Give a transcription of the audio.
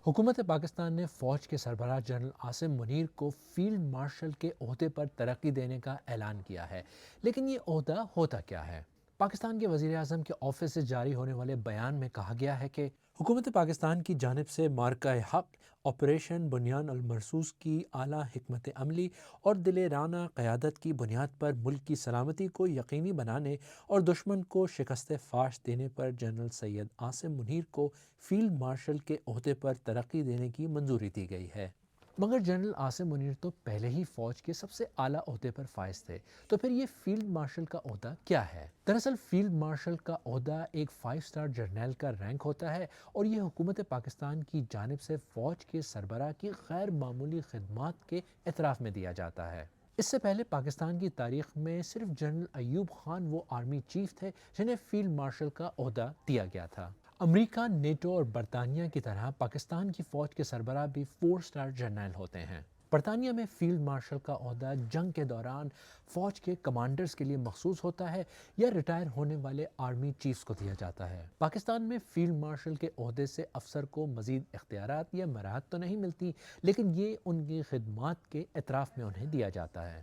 حکومت پاکستان نے فوج کے سربراہ جنرل عاصم منیر کو فیلڈ مارشل کے عہدے پر ترقی دینے کا اعلان کیا ہے، لیکن یہ عہدہ ہوتا کیا ہے؟ پاکستان کے وزیر اعظم کے آفس سے جاری ہونے والے بیان میں کہا گیا ہے کہ حکومت پاکستان کی جانب سے مارکہ حق آپریشن بنیان المرصوص کی اعلیٰ حکمت عملی اور دلیرانہ قیادت کی بنیاد پر ملک کی سلامتی کو یقینی بنانے اور دشمن کو شکست فاش دینے پر جنرل سید عاصم منیر کو فیلڈ مارشل کے عہدے پر ترقی دینے کی منظوری دی گئی ہے۔ مگر جنرل عاصم منیر تو پہلے ہی فوج کے سب سے اعلیٰ عہدے پر فائز تھے، تو پھر یہ فیلڈ مارشل کا عہدہ کیا ہے؟ دراصل فیلڈ مارشل کا عہدہ ایک 5 اسٹار جرنیل کا رینک ہوتا ہے، اور یہ حکومت پاکستان کی جانب سے فوج کے سربراہ کی غیر معمولی خدمات کے اعتراف میں دیا جاتا ہے۔ اس سے پہلے پاکستان کی تاریخ میں صرف جنرل ایوب خان وہ آرمی چیف تھے جنہیں فیلڈ مارشل کا عہدہ دیا گیا تھا۔ امریکہ، نیٹو اور برطانیہ کی طرح پاکستان کی فوج کے سربراہ بھی 4 اسٹار جرنیل ہوتے ہیں۔ برطانیہ میں فیلڈ مارشل کا عہدہ جنگ کے دوران فوج کے کمانڈرز کے لیے مخصوص ہوتا ہے یا ریٹائر ہونے والے آرمی چیفز کو دیا جاتا ہے۔ پاکستان میں فیلڈ مارشل کے عہدے سے افسر کو مزید اختیارات یا مراحت تو نہیں ملتی، لیکن یہ ان کی خدمات کے اعتراف میں انہیں دیا جاتا ہے۔